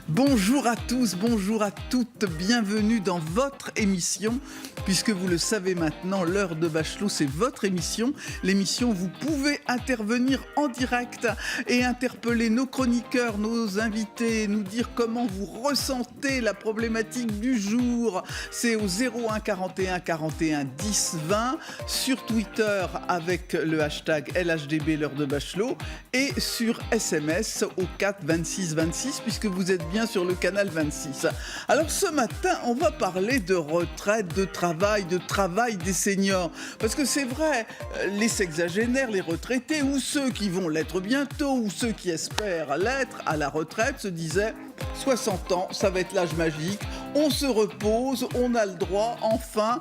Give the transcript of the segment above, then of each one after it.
Bonjour à tous, bonjour à toutes, bienvenue dans votre émission. Puisque vous le savez maintenant, l'heure de Bachelot, c'est votre émission. L'émission, vous pouvez intervenir en direct et interpeller nos chroniqueurs, nos invités, nous dire comment vous ressentez la problématique du jour. C'est au 01 41 41 10 20, sur Twitter avec le hashtag LHDB, l'heure de Bachelot, et sur SMS au 4 26 26, puisque vous êtes bien sur le canal 26. Alors ce matin, on va parler de retraite, de travail des seniors. Parce que c'est vrai, les sexagénaires, les retraités, ou ceux qui vont l'être bientôt, ou ceux qui espèrent l'être à la retraite, se disaient 60 ans, ça va être l'âge magique, on se repose, on a le droit, enfin,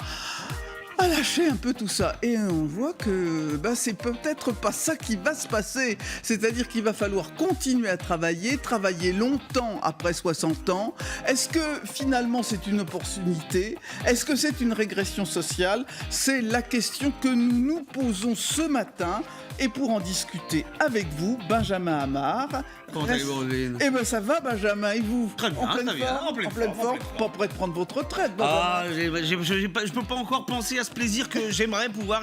à lâcher un peu tout ça. Et on voit que c'est peut-être pas ça qui va se passer. C'est-à-dire qu'il va falloir continuer à travailler longtemps après 60 ans. Est-ce que finalement c'est une opportunité ? Est-ce que c'est une régression sociale ? C'est la question que nous nous posons ce matin. Et pour en discuter avec vous, Benjamin Amar. Comment allez-vous, Roselyne ? Eh bien ça va, Benjamin, et vous ? Très bien, En pleine forme. Pas prêt de prendre votre retraite, Benjamin. Ah, je peux pas encore penser à ce plaisir que j'aimerais pouvoir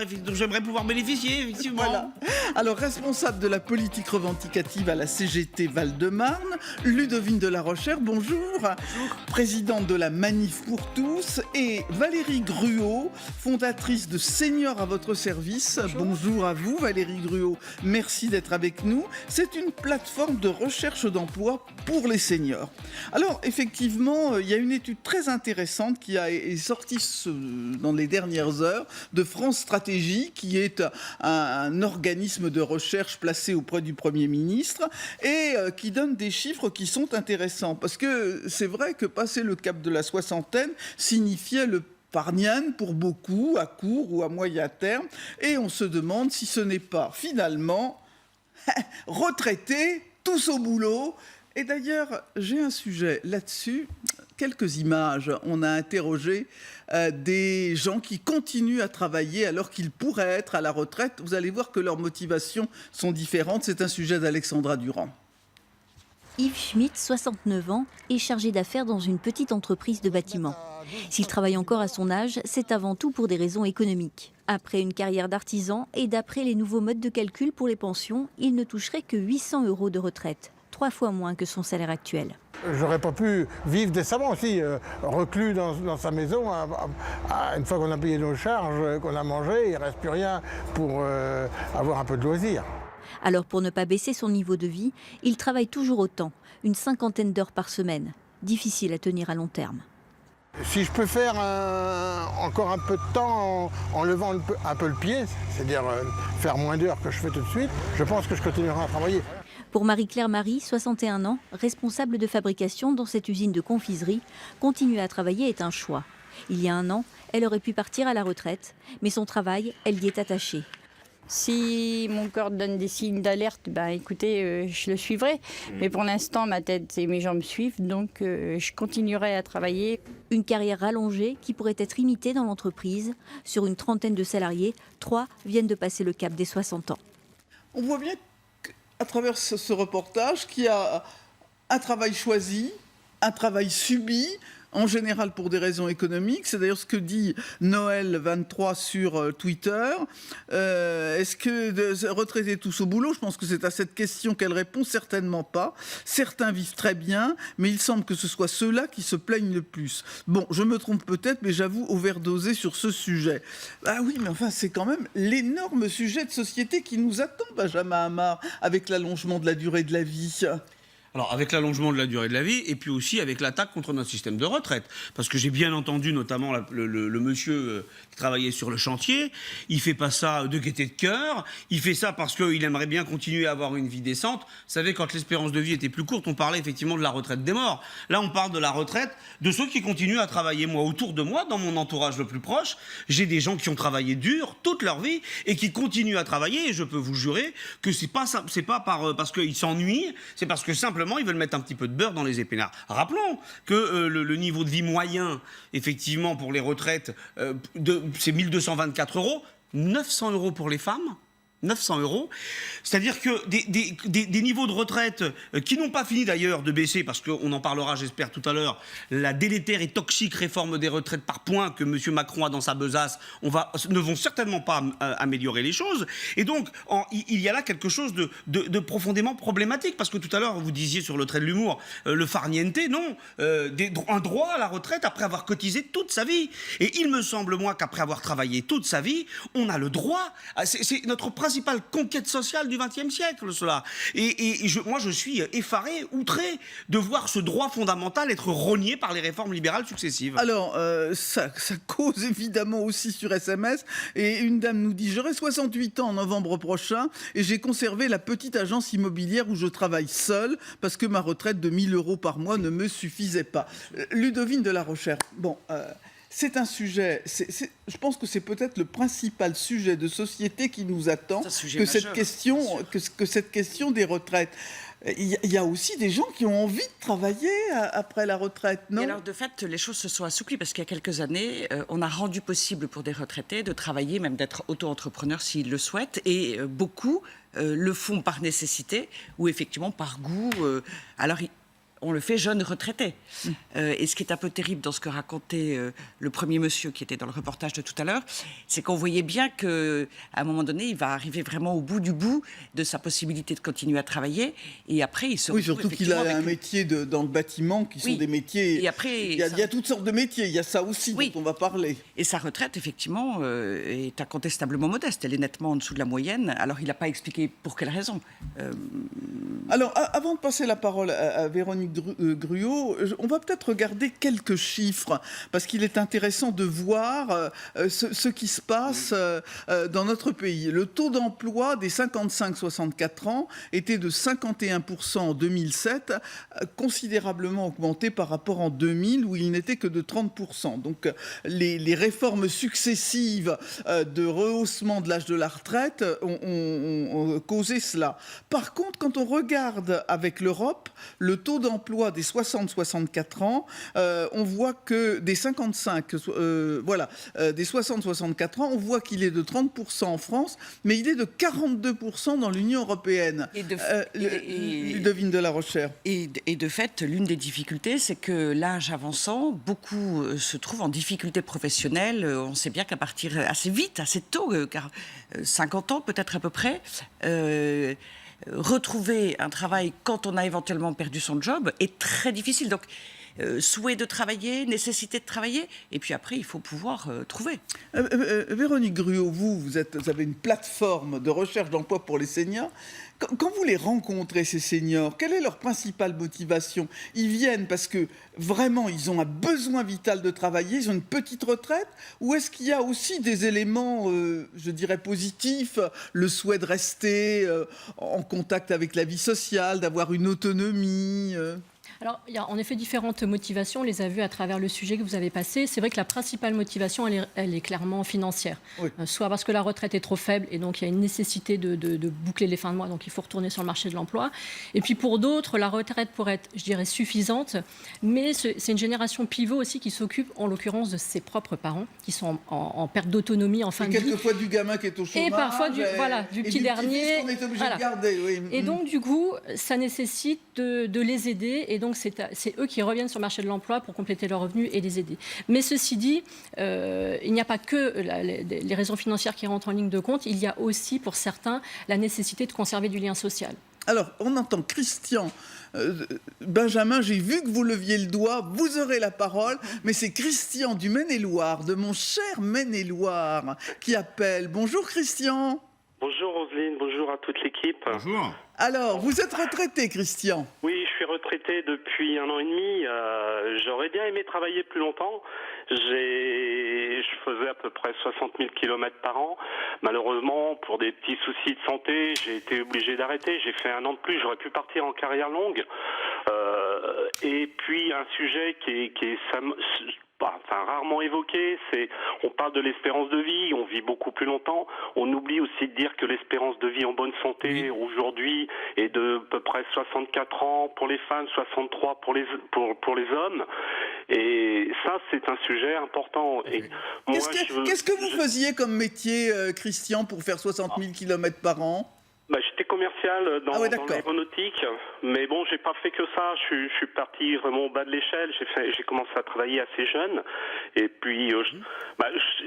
bénéficier, effectivement. Voilà. Alors, responsable de la politique revendicative à la CGT Val-de-Marne, Ludovine de la Rochère, bonjour. Bonjour. Présidente de la Manif pour tous, et Valérie Gruot, fondatrice de Seniors à votre service. Bonjour à vous, Valérie Gruot. Merci d'être avec nous. C'est une plateforme de recherche d'emploi pour les seniors. Alors, effectivement, il y a une étude très intéressante qui est sortie dans les dernières heures de France Stratégie, qui est un organisme de recherche placé auprès du Premier ministre et qui donne des chiffres qui sont intéressants. Parce que c'est vrai que passer le cap de la soixantaine signifiait le Parniane pour beaucoup, à court ou à moyen terme, et on se demande si ce n'est pas finalement retraités, tous au boulot. Et d'ailleurs, j'ai un sujet là-dessus, quelques images. On a interrogé des gens qui continuent à travailler alors qu'ils pourraient être à la retraite. Vous allez voir que leurs motivations sont différentes. C'est un sujet d'Alexandra Durand. Yves Schmitt, 69 ans, est chargé d'affaires dans une petite entreprise de bâtiment. S'il travaille encore à son âge, c'est avant tout pour des raisons économiques. Après une carrière d'artisan et d'après les nouveaux modes de calcul pour les pensions, il ne toucherait que 800 € de retraite, 3 fois moins que son salaire actuel. J'aurais pas pu vivre décemment aussi, reclus dans sa maison. Une fois qu'on a payé nos charges, qu'on a mangé, il ne reste plus rien pour avoir un peu de loisir. Alors pour ne pas baisser son niveau de vie, il travaille toujours autant, une 50aine d'heures par semaine. Difficile à tenir à long terme. Si je peux faire encore un peu de temps en levant un peu le pied, c'est-à-dire faire moins d'heures que je fais tout de suite, je pense que je continuerai à travailler. Pour Marie-Claire Marie, 61 ans, responsable de fabrication dans cette usine de confiserie, continuer à travailler est un choix. Il y a un an, elle aurait pu partir à la retraite, mais son travail, elle y est attachée. Si mon corps donne des signes d'alerte, écoutez, je le suivrai. Mais pour l'instant, ma tête et mes jambes suivent, donc je continuerai à travailler. Une carrière rallongée qui pourrait être imitée dans l'entreprise. Sur une trentaine de salariés, 3 viennent de passer le cap des 60 ans. On voit bien qu'à travers ce reportage qu'il y a un travail choisi, un travail subi, en général pour des raisons économiques. C'est d'ailleurs ce que dit Noël23 sur Twitter. Est-ce que retraiter tous au boulot ? Je pense que c'est à cette question qu'elle répond, certainement pas. Certains vivent très bien, mais il semble que ce soit ceux-là qui se plaignent le plus. Bon, je me trompe peut-être, mais j'avoue overdosé sur ce sujet. Ah oui, mais enfin, c'est quand même l'énorme sujet de société qui nous attend, Benjamin Amar, avec l'allongement de la durée de la vie. Alors, avec l'allongement de la durée de la vie, et puis aussi avec l'attaque contre notre système de retraite. Parce que j'ai bien entendu, notamment, le monsieur qui travaillait sur le chantier. Il fait pas ça de gaieté de cœur. Il fait ça parce qu'il aimerait bien continuer à avoir une vie décente. Vous savez, quand l'espérance de vie était plus courte, on parlait effectivement de la retraite des morts. Là, on parle de la retraite de ceux qui continuent à travailler. Moi, autour de moi, dans mon entourage le plus proche, j'ai des gens qui ont travaillé dur toute leur vie et qui continuent à travailler. Et je peux vous jurer que c'est pas parce qu'ils s'ennuient, c'est parce que simplement simplement, ils veulent mettre un petit peu de beurre dans les épinards. Rappelons que le niveau de vie moyen, effectivement, pour les retraites, c'est 1 224 €, 900 € pour les femmes. 900 €, c'est-à-dire que des niveaux de retraite qui n'ont pas fini d'ailleurs de baisser, parce qu'on en parlera j'espère tout à l'heure, la délétère et toxique réforme des retraites par points que M. Macron a dans sa besace, ne vont certainement pas améliorer les choses. Et donc, il y a là quelque chose de profondément problématique, parce que tout à l'heure, vous disiez sur le trait de l'humour, le farniente, non, un droit à la retraite après avoir cotisé toute sa vie. Et il me semble, moi, qu'après avoir travaillé toute sa vie, on a le droit, c'est notre principale conquête sociale du XXe siècle, cela. Moi, je suis effaré, outré de voir ce droit fondamental être rogné par les réformes libérales successives. Alors, ça cause évidemment aussi sur SMS. Et une dame nous dit « J'aurai 68 ans en novembre prochain et j'ai conservé la petite agence immobilière où je travaille seule parce que ma retraite de 1 000 € par mois ne me suffisait pas. » Ludovine de la Rochère, bon... c'est un sujet, je pense que c'est peut-être le principal sujet de société qui nous attend, que cette question des retraites. Il y a aussi des gens qui ont envie de travailler après la retraite, non ? Et alors, de fait, les choses se sont assouplies parce qu'il y a quelques années, on a rendu possible pour des retraités de travailler, même d'être auto-entrepreneurs s'ils le souhaitent. Et beaucoup le font par nécessité ou effectivement par goût. Alors, on le fait jeune retraité. Et ce qui est un peu terrible dans ce que racontait le premier monsieur qui était dans le reportage de tout à l'heure, c'est qu'on voyait bien qu'à un moment donné, il va arriver vraiment au bout du bout de sa possibilité de continuer à travailler. Et après, il se retrouve surtout qu'il a un métier dans le bâtiment qui sont des métiers... Et après, il y a toutes sortes de métiers. Il y a ça aussi dont on va parler. Et sa retraite, effectivement, est incontestablement modeste. Elle est nettement en dessous de la moyenne. Alors, il n'a pas expliqué pour quelle raison. Alors, avant de passer la parole à Véronique Gruau, on va peut-être regarder quelques chiffres, parce qu'il est intéressant de voir ce qui se passe dans notre pays. Le taux d'emploi des 55-64 ans était de 51% en 2007, considérablement augmenté par rapport en 2000, où il n'était que de 30%. Donc, les réformes successives de rehaussement de l'âge de la retraite ont causé cela. Par contre, quand on regarde avec l'Europe, le taux d'emploi des 60-64 ans, on voit que des 60-64 ans, on voit qu'il est de 30% en France, mais il est de 42% dans l'Union européenne. Ludovine de la Rochère. Et de fait, l'une des difficultés, c'est que l'âge avançant, beaucoup se trouvent en difficulté professionnelle. On sait bien qu'à partir assez vite, assez tôt, car 50 ans peut-être à peu près, retrouver un travail quand on a éventuellement perdu son job est très difficile. Donc, souhait de travailler, nécessité de travailler, et puis après, il faut pouvoir trouver. Véronique Gruau, vous avez une plateforme de recherche d'emploi pour les seniors. Quand vous les rencontrez, ces seniors, quelle est leur principale motivation ? Ils viennent parce que vraiment, ils ont un besoin vital de travailler, ils ont une petite retraite, ou est-ce qu'il y a aussi des éléments, je dirais, positifs, le souhait de rester en contact avec la vie sociale, d'avoir une autonomie Alors, il y a en effet différentes motivations. On les a vues à travers le sujet que vous avez passé. C'est vrai que la principale motivation, elle est clairement financière. Oui. Soit parce que la retraite est trop faible et donc il y a une nécessité de boucler les fins de mois, donc il faut retourner sur le marché de l'emploi. Et puis pour d'autres, la retraite pourrait être, je dirais, suffisante, mais c'est une génération pivot aussi qui s'occupe, en l'occurrence, de ses propres parents, qui sont en perte d'autonomie en fin de vie. Quelquefois du gamin qui est au chômage. Et parfois du petit dernier. Qu'on est obligé de garder, oui. Et donc, du coup, ça nécessite de les aider. Et donc, c'est eux qui reviennent sur le marché de l'emploi pour compléter leurs revenus et les aider. Mais ceci dit, il n'y a pas que les raisons financières qui rentrent en ligne de compte. Il y a aussi, pour certains, la nécessité de conserver du lien social. Alors, on entend Christian. Benjamin, j'ai vu que vous leviez le doigt, vous aurez la parole, mais c'est Christian du Maine-et-Loire, de mon cher Maine-et-Loire, qui appelle. Bonjour Christian. Bonjour Roselyne, bonjour à toute l'équipe. Bonjour. Alors, vous êtes retraité, Christian? Oui, je suis retraité depuis 1 an et demi. J'aurais bien aimé travailler plus longtemps. Je faisais à peu près 60 000 km par an. Malheureusement, pour des petits soucis de santé, j'ai été obligé d'arrêter. J'ai fait 1 an de plus. J'aurais pu partir en carrière longue. Et puis, un sujet rarement évoqué. On parle de l'espérance de vie, on vit beaucoup plus longtemps. On oublie aussi de dire que l'espérance de vie en bonne santé aujourd'hui est de à peu près 64 ans pour les femmes, 63 pour les hommes. Et ça, c'est un sujet important. Et Qu'est-ce que vous faisiez comme métier, Christian, pour faire 60 000 km par an ? J'étais commercial dans d'accord. l'aéronautique, mais bon, j'ai pas fait que ça. Je suis parti vraiment au bas de l'échelle. J'ai commencé à travailler assez jeune, et puis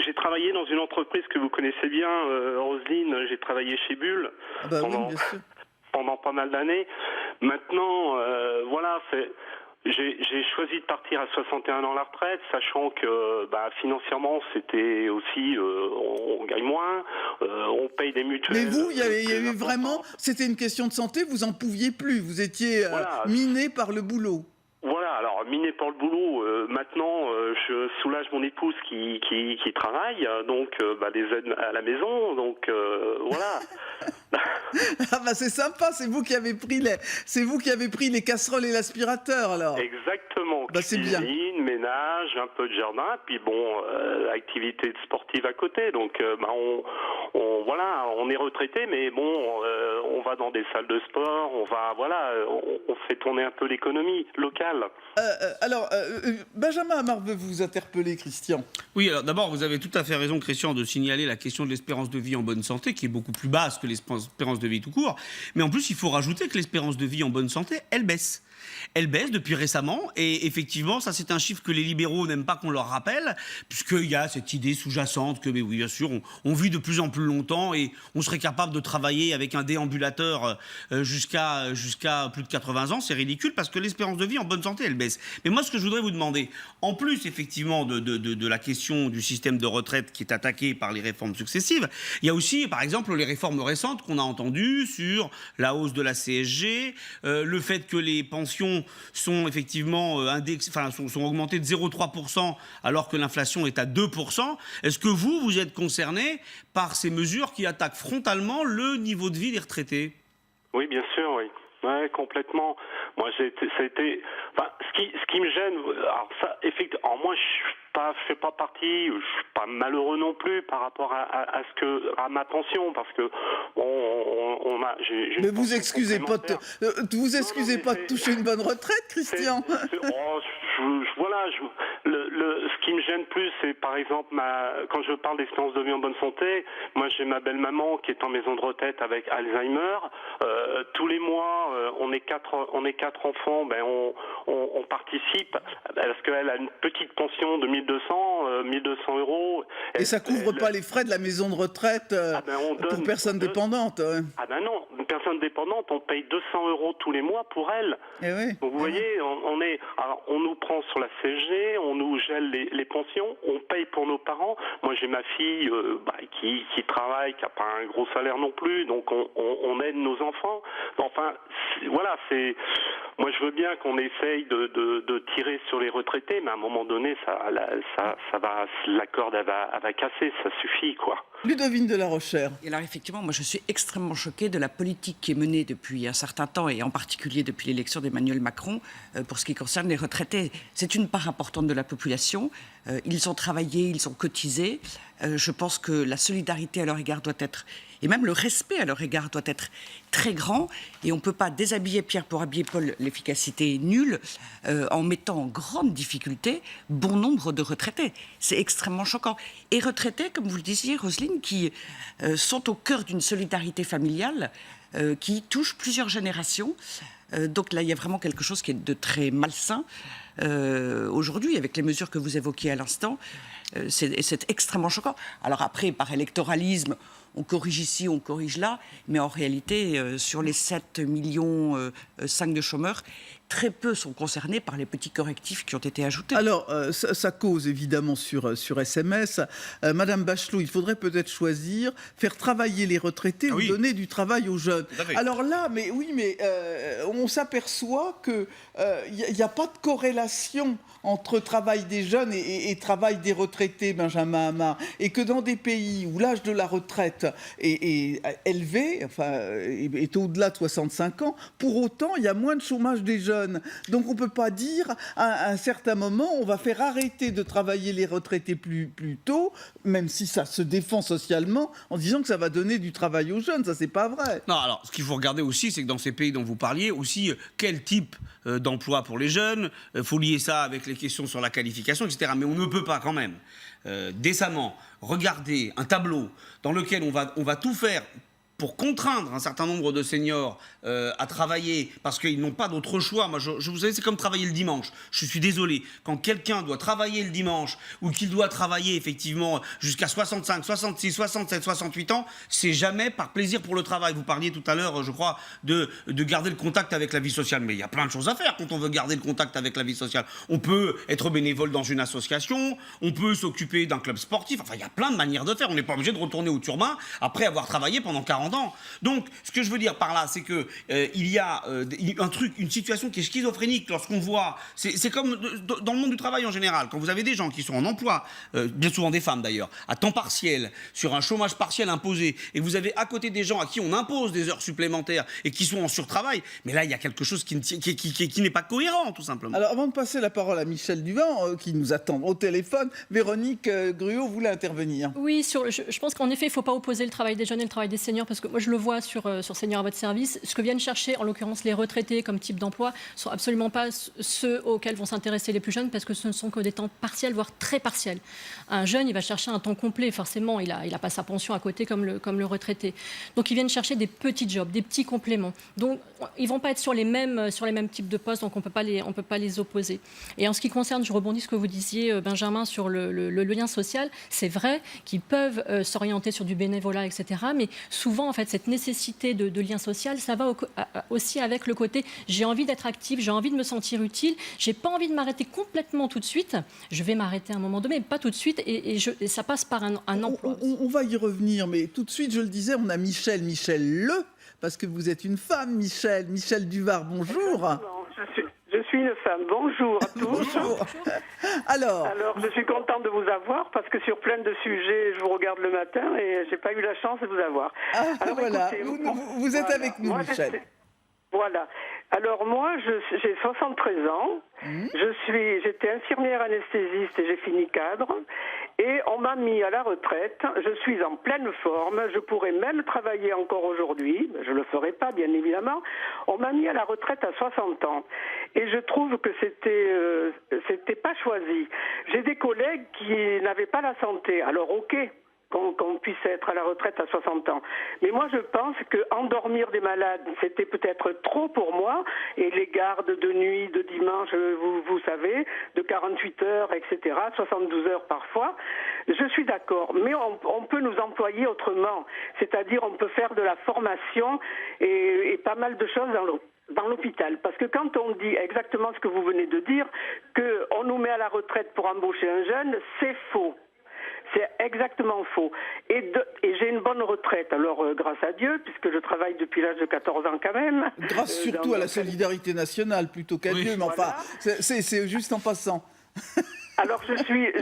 j'ai travaillé dans une entreprise que vous connaissez bien, Roselyne. J'ai travaillé chez Bull pendant pas mal d'années. Maintenant, J'ai choisi de partir à 61 ans à la retraite, sachant que financièrement c'était aussi on gagne moins, on paye des mutuelles. Mais vous, il y avait vraiment, c'était une question de santé, vous en pouviez plus, vous étiez miné par le boulot. Voilà, alors miné par le boulot, maintenant je soulage mon épouse qui travaille, donc des aides à la maison, donc voilà. C'est sympa, c'est vous qui avez pris les casseroles et l'aspirateur alors. Exactement. C'est bien. Cuisine, ménage, un peu de jardin, puis activité sportive à côté. Donc on est retraité, mais on va dans des salles de sport, on fait tourner un peu l'économie locale. Benjamin Amar veut vous interpeller, Christian. Oui, alors d'abord, vous avez tout à fait raison, Christian, de signaler la question de l'espérance de vie en bonne santé, qui est beaucoup plus basse que l'espérance de vie tout court. Mais en plus, il faut rajouter que l'espérance de vie en bonne santé, elle baisse. Elle baisse depuis récemment, et effectivement, ça c'est un chiffre que les libéraux n'aiment pas qu'on leur rappelle, puisqu'il y a cette idée sous-jacente que, mais oui, bien sûr, on vit de plus en plus longtemps et on serait capable de travailler avec un déambulateur jusqu'à plus de 80 ans. C'est ridicule parce que l'espérance de vie en bonne santé, elle baisse. Mais moi, ce que je voudrais vous demander, en plus effectivement de la question du système de retraite qui est attaqué par les réformes successives, il y a aussi, par exemple, les réformes récentes qu'on a entendues sur la hausse de la CSG, le fait que les pensions sont effectivement sont augmentées de 0,3% alors que l'inflation est à 2%. Est-ce que vous êtes concerné par ces mesures qui attaquent frontalement le niveau de vie des retraités ? Oui, bien sûr, oui. Ouais, complètement. Moi, ce qui me gêne, alors ça, effectivement, moi, je fais pas partie, je suis pas malheureux non plus par rapport à ma pension, parce que mais vous excusez pas de toucher une bonne retraite, Christian. Ce qui me gêne plus, c'est par exemple quand je parle d'espérance de vie en bonne santé, moi j'ai ma belle-maman qui est en maison de retraite avec Alzheimer. Tous les mois, on est quatre enfants, on participe parce qu'elle a une petite pension de 1200 euros. Et ça couvre pas les frais de la maison de retraite pour personnes dépendantes. Ah ben non, une personne dépendante, on paye 200 euros tous les mois pour elle. Et oui. Donc vous voyez, on nous prend sur la CSG, on nous gèle les pensions, on paye pour nos parents. Moi j'ai ma fille qui travaille, qui n'a pas un gros salaire non plus, donc on aide nos enfants. Enfin, moi je veux bien qu'on essaye de tirer sur les retraités, mais à un moment donné, la corde elle va casser, ça suffit quoi. Ludovine de la Rochère. Et alors effectivement, moi je suis extrêmement choquée de la politique qui est menée depuis un certain temps, et en particulier depuis l'élection d'Emmanuel Macron, pour ce qui concerne les retraités. C'est une part importante de la population. Ils ont travaillé, ils ont cotisé. Je pense que la solidarité à leur égard doit être, et même le respect à leur égard doit être très grand. Et on ne peut pas déshabiller Pierre pour habiller Paul. L'efficacité est nulle en mettant en grande difficulté bon nombre de retraités. C'est extrêmement choquant. Et retraités, comme vous le disiez, Roselyne, qui sont au cœur d'une solidarité familiale qui touche plusieurs générations. Donc là, il y a vraiment quelque chose qui est de très malsain. Aujourd'hui, avec les mesures que vous évoquiez à l'instant, c'est extrêmement choquant. Alors après, par électoralisme, on corrige ici, on corrige là, mais en réalité, sur les 7,5 millions de chômeurs, très peu sont concernés par les petits correctifs qui ont été ajoutés. Alors, ça cause évidemment sur SMS. Madame Bachelot, il faudrait peut-être choisir, faire travailler les retraités ou donner du travail aux jeunes. Alors là, on s'aperçoit qu'il n'y a pas de corrélation entre travail des jeunes et travail des retraités. retraités, Benjamin Hamar, et que dans des pays où l'âge de la retraite est élevé, enfin, est au-delà de 65 ans, pour autant, il y a moins de chômage des jeunes. Donc on ne peut pas dire, à un certain moment, on va faire arrêter de travailler les retraités plus tôt, même si ça se défend socialement, en disant que ça va donner du travail aux jeunes. Ça, c'est pas vrai. Non, alors, ce qu'il faut regarder aussi, c'est que dans ces pays dont vous parliez, aussi, quel type d'emploi pour les jeunes, faut lier ça avec les questions sur la qualification, etc. Mais on ne peut pas quand même décemment regarder un tableau dans lequel on va tout faire pour contraindre un certain nombre de seniors à travailler parce qu'ils n'ont pas d'autre choix. Moi, vous savez, c'est comme travailler le dimanche. Je suis désolé. Quand quelqu'un doit travailler le dimanche ou qu'il doit travailler effectivement jusqu'à 65, 66, 67, 68 ans, c'est jamais par plaisir pour le travail. Vous parliez tout à l'heure, je crois, de garder le contact avec la vie sociale. Mais il y a plein de choses à faire quand on veut garder le contact avec la vie sociale. On peut être bénévole dans une association, on peut s'occuper d'un club sportif. Enfin, il y a plein de manières de faire. On n'est pas obligé de retourner au turbin après avoir travaillé pendant 40 ans. Donc, ce que je veux dire par là, c'est que il y a une situation qui est schizophrénique lorsqu'on voit. C'est comme dans le monde du travail en général. Quand vous avez des gens qui sont en emploi, bien souvent des femmes d'ailleurs, à temps partiel, sur un chômage partiel imposé, et vous avez à côté des gens à qui on impose des heures supplémentaires et qui sont en surtravail, mais là, il y a quelque chose qui n'est pas cohérent, tout simplement. Alors, avant de passer la parole à Michel Duvin, qui nous attend au téléphone, Véronique Gruot voulait intervenir. Oui, je pense qu'en effet, il ne faut pas opposer le travail des jeunes et le travail des seniors, parce que moi, je le vois sur Seniors à votre service. Ce que viennent chercher, en l'occurrence, les retraités comme type d'emploi, ne sont absolument pas ceux auxquels vont s'intéresser les plus jeunes, parce que ce ne sont que des temps partiels, voire très partiels. Un jeune, il va chercher un temps complet, forcément. Il a pas sa pension à côté comme le retraité. Donc, ils viennent chercher des petits jobs, des petits compléments. Donc, ils ne vont pas être sur les mêmes types de postes, donc on ne peut pas les opposer. Et en ce qui concerne, je rebondis ce que vous disiez, Benjamin, sur le lien social, c'est vrai qu'ils peuvent s'orienter sur du bénévolat, etc. Mais souvent, en fait, cette nécessité de lien social, ça va aussi avec le côté j'ai envie d'être active, j'ai envie de me sentir utile, j'ai pas envie de m'arrêter complètement tout de suite. Je vais m'arrêter à un moment donné, mais pas tout de suite, et ça passe par un emploi. On va y revenir, mais tout de suite, je le disais, on a Michel parce que vous êtes une femme, Michel Duvar, bonjour. Je suis une femme. Bonjour à tous. Bonjour. Alors, je suis contente de vous avoir parce que sur plein de sujets, je vous regarde le matin et j'ai pas eu la chance de vous avoir. Alors, voilà, écoutez, vous êtes avec nous, Michel. Voilà. Alors moi, j'ai 73 ans. J'étais infirmière anesthésiste et j'ai fini cadre. Et on m'a mis à la retraite. Je suis en pleine forme. Je pourrais même travailler encore aujourd'hui. Je le ferai pas, bien évidemment. On m'a mis à la retraite à 60 ans. Et je trouve que c'était pas choisi. J'ai des collègues qui n'avaient pas la santé. Alors ok, qu'on puisse être à la retraite à 60 ans. Mais moi, je pense qu'endormir des malades, c'était peut-être trop pour moi. Et les gardes de nuit, de dimanche, vous savez, de 48 heures, etc., 72 heures parfois, je suis d'accord. Mais on peut nous employer autrement. C'est-à-dire, on peut faire de la formation et pas mal de choses dans l'hôpital. Parce que quand on dit exactement ce que vous venez de dire, qu'on nous met à la retraite pour embaucher un jeune, c'est faux. C'est exactement faux. Et j'ai une bonne retraite, alors grâce à Dieu, puisque je travaille depuis l'âge de 14 ans quand même. Grâce surtout à la solidarité nationale, plutôt qu'à Dieu, mais enfin, c'est juste en passant. Alors j'ai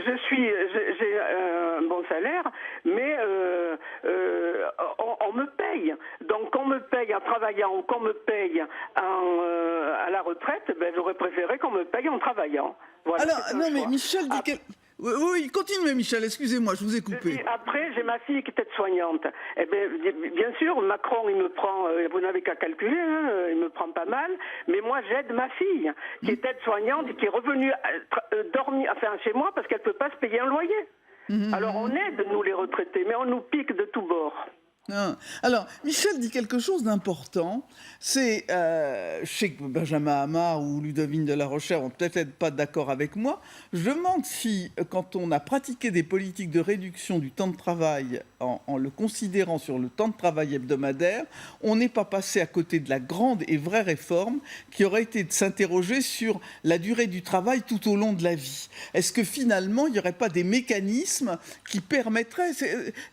un bon salaire, mais on me paye. Donc qu'on me paye en travaillant ou qu'on me paye à la retraite, j'aurais préféré qu'on me paye en travaillant. Voilà, alors, non mais Michel dit Oui, continuez Michel, excusez-moi, je vous ai coupé. Après, j'ai ma fille qui est aide-soignante. Eh bien sûr, Macron, il me prend, vous n'avez qu'à calculer, il me prend pas mal, mais moi j'aide ma fille, qui est aide-soignante, qui est revenue dormir chez moi parce qu'elle ne peut pas se payer un loyer. Alors on aide, nous les retraités, mais on nous pique de tous bords. Alors, Michel dit quelque chose d'important, c'est, je sais que Benjamin Hamar ou Ludovine de la Rochère vont peut-être pas d'accord avec moi, je me demande si, quand on a pratiqué des politiques de réduction du temps de travail en le considérant sur le temps de travail hebdomadaire, on n'est pas passé à côté de la grande et vraie réforme qui aurait été de s'interroger sur la durée du travail tout au long de la vie. Est-ce que finalement, il n'y aurait pas des mécanismes qui permettraient...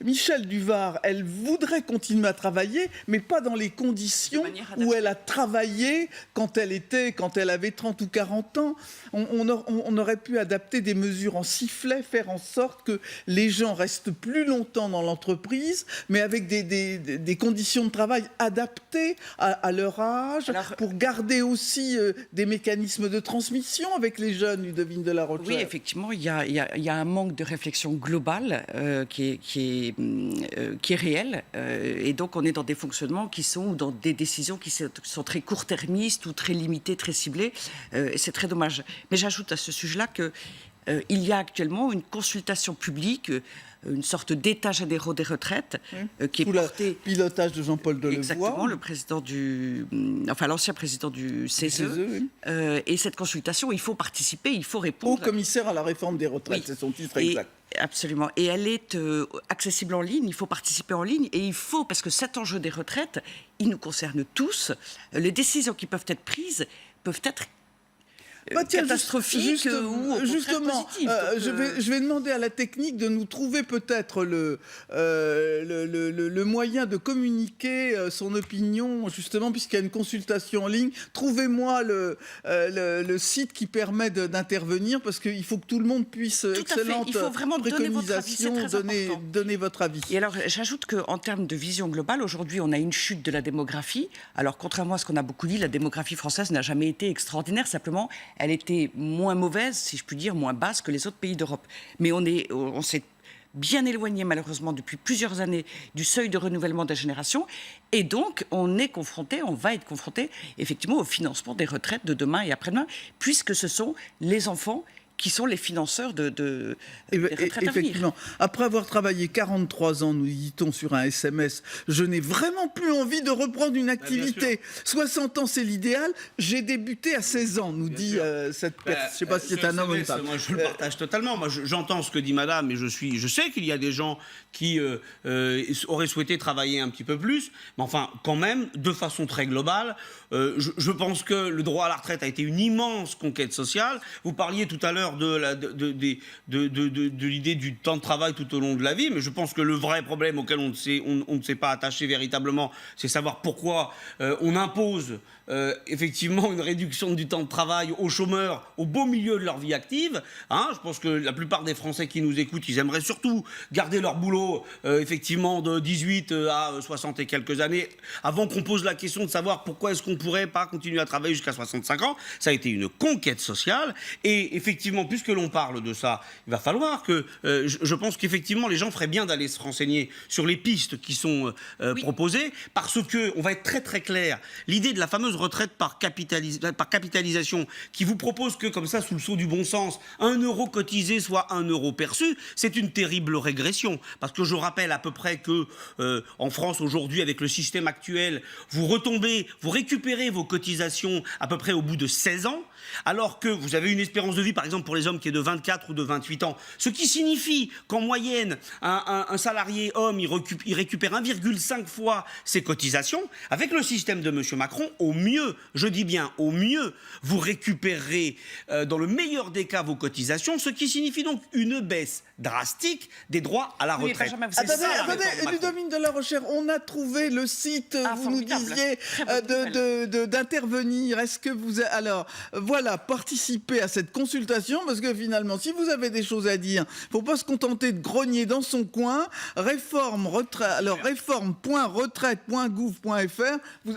Michel Duvar, elle voudrait voudrait continuer à travailler, mais pas dans les conditions où elle a travaillé quand elle avait 30 ou 40 ans. On aurait pu adapter des mesures en sifflet, faire en sorte que les gens restent plus longtemps dans l'entreprise, mais avec des conditions de travail adaptées à leur âge, pour garder aussi des mécanismes de transmission avec les jeunes, Ludovine de la Rochère. Oui, effectivement, il y a un manque de réflexion globale qui est réel. Et donc, on est dans des fonctionnements ou dans des décisions qui sont très court-termistes ou très limitées, très ciblées. Et c'est très dommage. Mais j'ajoute à ce sujet-là qu'il y a actuellement une consultation publique, une sorte d'état généraux des retraites qui est porté... le pilotage de Jean-Paul Delevoye. Exactement, l'ancien président du CESE. Oui. Et cette consultation, il faut participer, il faut répondre. Haut commissaire à la réforme des retraites, c'est son titre exact. Absolument. Et elle est accessible en ligne, il faut participer en ligne, et parce que cet enjeu des retraites, il nous concerne tous. Les décisions qui peuvent être prises peuvent être catastrophique ou justement, je vais demander à la technique de nous trouver peut-être le moyen de communiquer son opinion, justement, puisqu'il y a une consultation en ligne. Trouvez-moi le site qui permet d'intervenir, parce qu'il faut que tout le monde puisse, excellente il faut vraiment préconisation, donner votre avis. Et alors, j'ajoute qu'en termes de vision globale, aujourd'hui, on a une chute de la démographie. Alors, contrairement à ce qu'on a beaucoup dit, la démographie française n'a jamais été extraordinaire, simplement, elle était moins mauvaise, si je puis dire, moins basse que les autres pays d'Europe. Mais on s'est bien éloigné, malheureusement, depuis plusieurs années du seuil de renouvellement des générations. Et donc, on va être confronté, effectivement, au financement des retraites de demain et après-demain, puisque ce sont les enfants qui sont les financeurs des retraites à venir. Effectivement. Après avoir travaillé 43 ans, nous dit-on sur un SMS, je n'ai vraiment plus envie de reprendre une activité. 60 ans, c'est l'idéal. J'ai débuté à 16 ans, nous dit cette personne. Je ne sais pas si c'est un homme ou une femme. Moi, je le partage totalement. Moi, j'entends ce que dit madame, et je sais qu'il y a des gens qui auraient souhaité travailler un petit peu plus. Mais enfin, quand même, de façon très globale, je pense que le droit à la retraite a été une immense conquête sociale. Vous parliez tout à l'heure de l'idée du temps de travail tout au long de la vie, mais je pense que le vrai problème auquel on ne s'est pas attaché véritablement, c'est savoir pourquoi on impose effectivement une réduction du temps de travail aux chômeurs au beau milieu de leur vie active. Je pense que la plupart des Français qui nous écoutent, ils aimeraient surtout garder leur boulot effectivement de 18 à 60 et quelques années, avant qu'on pose la question de savoir pourquoi est-ce qu'on ne pourrait pas continuer à travailler jusqu'à 65 ans. Ça a été une conquête sociale, et effectivement, puisque l'on parle de ça, il va falloir que je pense qu'effectivement les gens feraient bien d'aller se renseigner sur les pistes qui sont proposées, parce que, on va être très très clair, l'idée de la fameuse retraite par capitalisation, qui vous propose que, comme ça, sous le sceau du bon sens, 1 euro cotisé soit 1 euro perçu, c'est une terrible régression. Parce que je rappelle à peu près que en France aujourd'hui, avec le système actuel, vous récupérez vos cotisations à peu près au bout de 16 ans, alors que vous avez une espérance de vie, par exemple, pour les hommes qui est de 24 ou de 28 ans. Ce qui signifie qu'en moyenne, un salarié homme, il récupère 1,5 fois ses cotisations. Avec le système de M. Macron, au mieux, je dis bien au mieux, vous récupérerez dans le meilleur des cas vos cotisations, ce qui signifie donc une baisse drastique des droits à la retraite. Attendez, Ludovine de la Rochère, on a trouvé le site, vous nous disiez, d'intervenir. Est-ce que vous... Alors, voilà, participez à cette consultation, parce que finalement, si vous avez des choses à dire, il ne faut pas se contenter de grogner dans son coin. Réforme.retraite.gouv.fr. Vous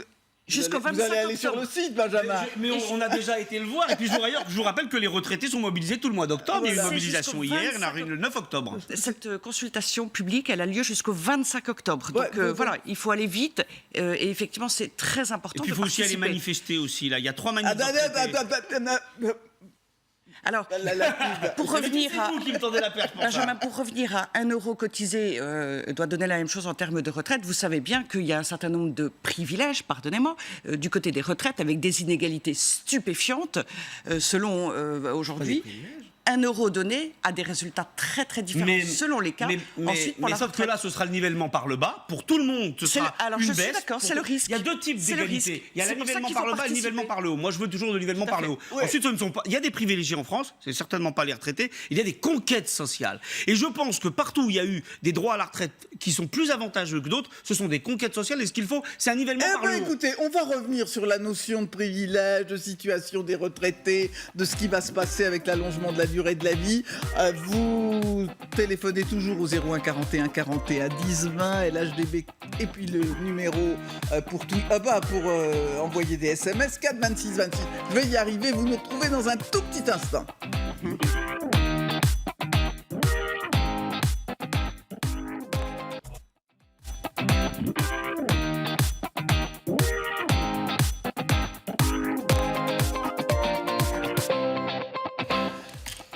allez aller sur le site, Benjamin. Mais on a déjà été le voir. Et puis je vous rappelle que les retraités sont mobilisés tout le mois d'octobre. Il y a eu une mobilisation hier, il y en a une le 9 octobre. Cette consultation publique, elle a lieu jusqu'au 25 octobre. Donc voilà, il faut aller vite. Et effectivement, c'est très important. Et puis il faut aussi aller manifester aussi. Là, il y a 3 manifs. Alors, pour revenir à Benjamin, pour revenir à 1 euro cotisé doit donner la même chose en termes de retraite. Vous savez bien qu'il y a un certain nombre de privilèges, pardonnez-moi, du côté des retraites, avec des inégalités stupéfiantes selon aujourd'hui. 1 euro donné a des résultats très très différents selon les cas. Ensuite, pour la sauf retraite, que là, ce sera le nivellement par le bas. Pour tout le monde, ce sera alors, une je baisse. suis d'accord, c'est le risque. Il y a 2 types C'est le d'égalité. risque. Il y a C'est le pour ça nivellement qu'il par faut le bas et le nivellement par le haut. Moi, je veux toujours le nivellement par le haut. Ouais. Ensuite, il y a des privilégiés en France, c'est certainement pas les retraités. Il y a des conquêtes sociales. Et je pense que partout où il y a eu des droits à la retraite qui sont plus avantageux que d'autres, ce sont des conquêtes sociales. Et ce qu'il faut, c'est un nivellement par le haut. Écoutez, on va revenir sur la notion de privilège, de situation des retraités, de ce qui va se passer avec l'allongement de la durée de la vie. Vous téléphonez toujours au 01 41 41 10 20 LHDB et puis le numéro pour envoyer des SMS 4 26 26. Je vais y arriver, vous nous retrouvez dans un tout petit instant.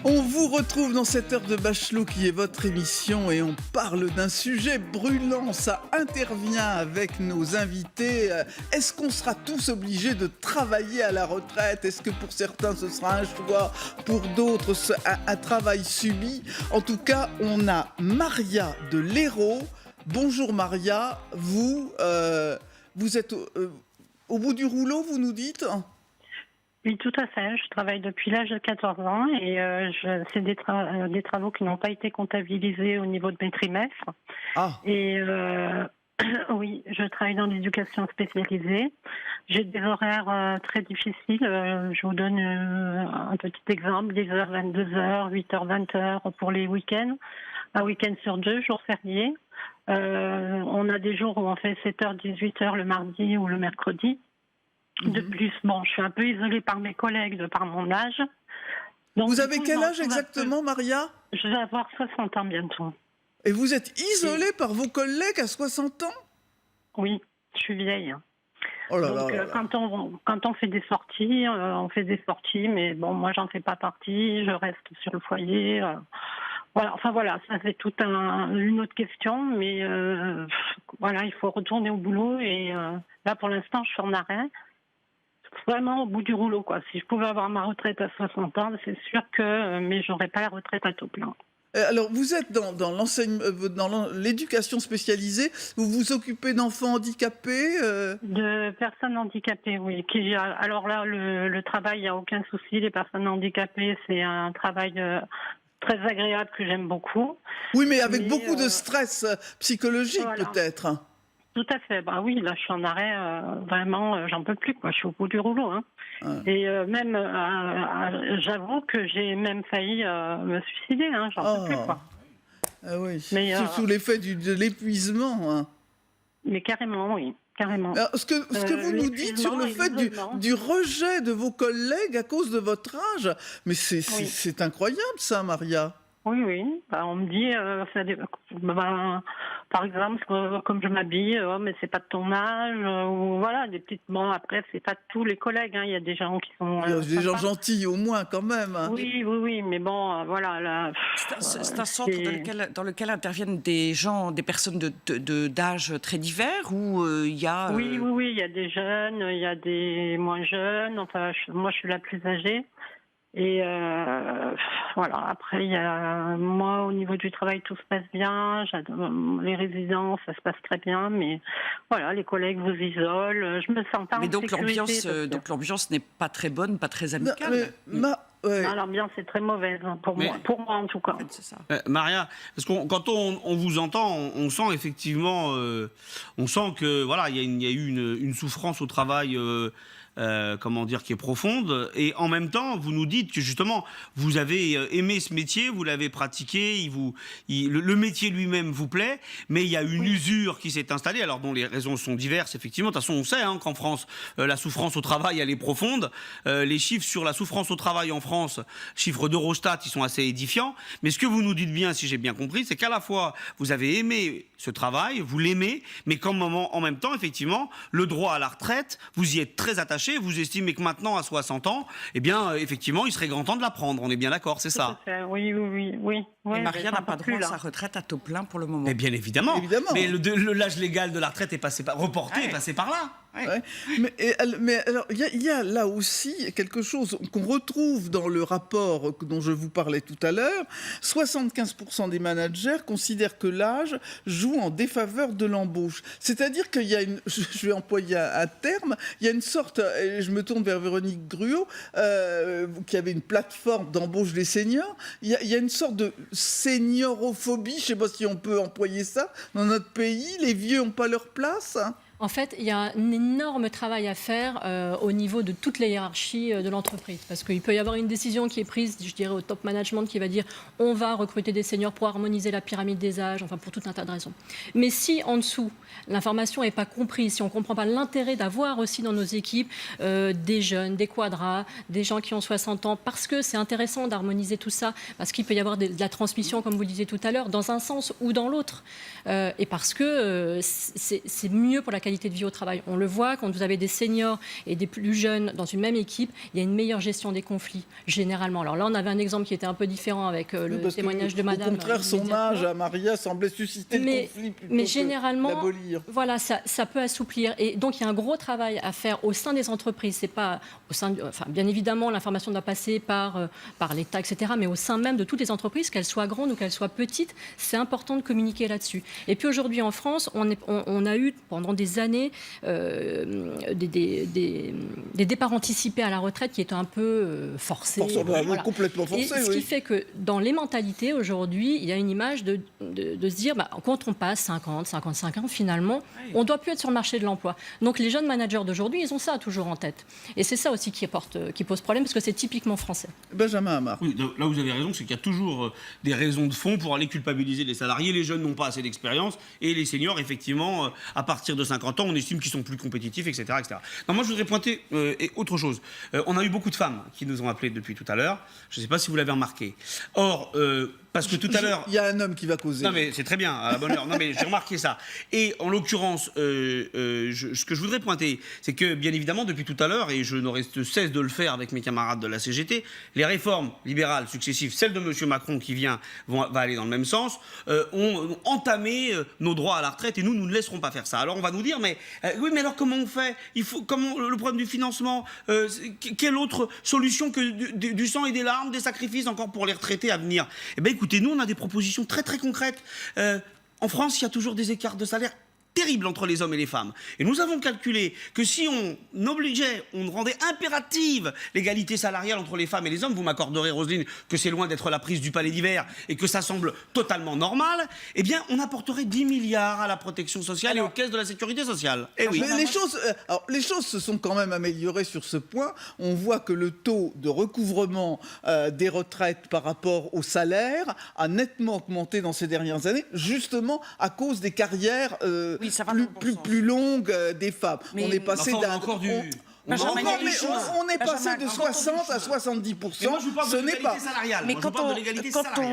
On vous retrouve dans cette heure de Bachelot qui est votre émission et on parle d'un sujet brûlant. Ça intervient avec nos invités. Est-ce qu'on sera tous obligés de travailler à la retraite? Est-ce que pour certains ce sera un choix, pour d'autres un travail subi? En tout cas, on a Maria de l'Hérault. Bonjour Maria, vous êtes au bout du rouleau, vous nous dites? Oui, tout à fait. Je travaille depuis l'âge de 14 ans et c'est des travaux qui n'ont pas été comptabilisés au niveau de mes trimestres. Ah. Et oui, je travaille dans l'éducation spécialisée. J'ai des horaires très difficiles. Je vous donne un petit exemple, 10h, 22h, 8h, 20h pour les week-ends. Un week-end sur 2, jours fériés. On a des jours où on fait 7h, 18h le mardi ou le mercredi. De plus, bon, je suis un peu isolée par mes collègues, de par mon âge. Donc, vous avez quel âge exactement, Maria? Je vais avoir 60 ans bientôt. Et vous êtes isolée par vos collègues à 60 ans? Oui, je suis vieille. Oh là donc, là là. Quand on fait des sorties, on fait des sorties, mais bon, moi, j'en fais pas partie, je reste sur le foyer. Voilà, enfin voilà, ça c'est toute une autre question, mais voilà, il faut retourner au boulot et là, pour l'instant, je suis en arrêt. Vraiment au bout du rouleau, quoi. Si je pouvais avoir ma retraite à 60 ans, c'est sûr que, mais j'aurais pas la retraite à taux plein. Alors, vous êtes dans l'éducation spécialisée, vous vous occupez d'enfants handicapés De personnes handicapées, oui. Alors là, le travail, il n'y a aucun souci. Les personnes handicapées, c'est un travail très agréable que j'aime beaucoup. Oui, mais avec beaucoup de stress psychologique, voilà. peut-être. Tout à fait. Bah oui, là, je suis en arrêt. Vraiment, j'en peux plus, quoi. Je suis au bout du rouleau. Hein. Et même, j'avoue que j'ai même failli me suicider. Hein. J'en peux plus, quoi. Ah oui. Mais, sous l'effet de l'épuisement. Hein. Mais carrément, oui. Carrément. Alors, ce que vous nous dites sur le fait du rejet de vos collègues à cause de votre âge, mais c'est incroyable, ça, Maria. Oui, oui. Bah, on me dit, par exemple, comme je m'habille, mais c'est pas de ton âge, ou voilà, des petites. Bon, après, c'est pas tous les collègues, hein. Il y a des gens qui sont. Il y a des gens gentils, au moins, quand même. Hein. Oui, mais bon, voilà. Là, c'est un centre dans lequel interviennent des personnes d'âge très divers, où il y a. Oui, il y a des jeunes, il y a des moins jeunes. Enfin, moi, je suis la plus âgée. Et voilà, après, moi, au niveau du travail, tout se passe bien. Les résidences, ça se passe très bien. Mais voilà, les collègues vous isolent. Je me sens pas en sécurité. Donc l'ambiance n'est pas très bonne, pas très amicale. Non, l'ambiance est très mauvaise, hein, pour moi en tout cas. C'est ça. Maria, parce que quand on vous entend, on sent effectivement, on sent que voilà, il y a eu une souffrance au travail. Qui est profonde, et en même temps vous nous dites que justement vous avez aimé ce métier, vous l'avez pratiqué, le métier lui-même vous plaît, mais il y a une usure qui s'est installée, alors dont les raisons sont diverses effectivement. De toute façon on sait qu'en France la souffrance au travail elle est profonde, les chiffres sur la souffrance au travail en France, chiffres d'Eurostat, ils sont assez édifiants, mais ce que vous nous dites bien, si j'ai bien compris, c'est qu'à la fois vous avez aimé ce travail, vous l'aimez, mais en même temps effectivement le droit à la retraite, vous y êtes très attaché. Vous estimez que maintenant, à 60 ans, eh bien, effectivement, il serait grand temps de la prendre. On est bien d'accord, c'est ça? Oui. Et Maria n'a pas droit à sa retraite à taux plein pour le moment. Mais bien évidemment. Mais l'âge légal de la retraite est reporté, est passé par là. Ouais. Mais alors, il y a là aussi quelque chose qu'on retrouve dans le rapport dont je vous parlais tout à l'heure. 75% des managers considèrent que l'âge joue en défaveur de l'embauche. C'est-à-dire qu'il y a une, je vais employer un terme, il y a une sorte, et je me tourne vers Véronique Gruot, qui avait une plateforme d'embauche des seniors, il y a une sorte de seniorophobie, je ne sais pas si on peut employer ça, dans notre pays. Les vieux n'ont pas leur place, hein. En fait, il y a un énorme travail à faire au niveau de toutes les hiérarchies de l'entreprise. Parce qu'il peut y avoir une décision qui est prise, je dirais, au top management qui va dire on va recruter des seniors pour harmoniser la pyramide des âges, enfin pour tout un tas de raisons. Mais si en dessous, l'information n'est pas comprise, si on ne comprend pas l'intérêt d'avoir aussi dans nos équipes des jeunes, des quadras, des gens qui ont 60 ans, parce que c'est intéressant d'harmoniser tout ça, parce qu'il peut y avoir de la transmission, comme vous le disiez tout à l'heure, dans un sens ou dans l'autre. Et parce que c'est mieux pour la qualité de vie au travail. On le voit, quand vous avez des seniors et des plus jeunes dans une même équipe, il y a une meilleure gestion des conflits, généralement. Alors là, on avait un exemple qui était un peu différent avec le témoignage de Madame. Au contraire, son âge à Maria semblait susciter le conflit plutôt mais que généralement, l'abolir. Voilà, ça peut assouplir. Et donc, il y a un gros travail à faire au sein des entreprises. C'est pas au sein, bien évidemment, l'information doit passer par l'État, etc. Mais au sein même de toutes les entreprises, qu'elles soient grandes ou qu'elles soient petites, c'est important de communiquer là-dessus. Et puis aujourd'hui, en France, on a eu pendant des années des départs anticipés à la retraite qui étaient un peu forcés. Voilà. Complètement forcés, et ce qui fait que dans les mentalités, aujourd'hui, il y a une image de se dire, quand on passe 50, 55 ans, finalement, on ne doit plus être sur le marché de l'emploi. Donc les jeunes managers d'aujourd'hui, ils ont ça toujours en tête. Et c'est ça aussi qui pose problème, parce que c'est typiquement français. Benjamin Amar. Oui, là où vous avez raison, c'est qu'il y a toujours des raisons de fond pour aller culpabiliser les salariés. Les jeunes n'ont pas assez d'expérience et les seniors, effectivement, à partir de 50 ans, on estime qu'ils sont plus compétitifs, etc. etc. Non, moi, je voudrais pointer autre chose. On a eu beaucoup de femmes qui nous ont appelés depuis tout à l'heure. Je ne sais pas si vous l'avez remarqué. Or, parce que tout à l'heure... Il y a un homme qui va causer. Non, mais c'est très bien, à la bonne heure. Non, mais j'ai remarqué ça. Et en l'occurrence, ce que je voudrais pointer, c'est que, bien évidemment, depuis tout à l'heure, et je n'aurai de cesse de le faire avec mes camarades de la CGT, les réformes libérales successives, celle de M. Macron qui va aller dans le même sens, ont entamé nos droits à la retraite, et nous ne laisserons pas faire ça. Alors on va nous dire, oui, mais alors comment on fait ? Le problème du financement, quelle autre solution que du sang et des larmes, des sacrifices encore pour les retraités à venir ? Eh bien, écoutez, nous, on a des propositions très, très concrètes. En France, il y a toujours des écarts de salaire terrible entre les hommes et les femmes. Et nous avons calculé que si on rendait impérative l'égalité salariale entre les femmes et les hommes, vous m'accorderez, Roselyne, que c'est loin d'être la prise du palais d'hiver et que ça semble totalement normal, eh bien, on apporterait 10 milliards à la protection sociale et aux caisses de la sécurité sociale. Eh oui. Mais les choses se sont quand même améliorées sur ce point. On voit que le taux de recouvrement des retraites par rapport au salaire a nettement augmenté dans ces dernières années, justement à cause des carrières plus longue des femmes. Mais on est passé d'un... On est passé de 60 à 70%. Moi, je vous parle de l'égalité salariale. Mais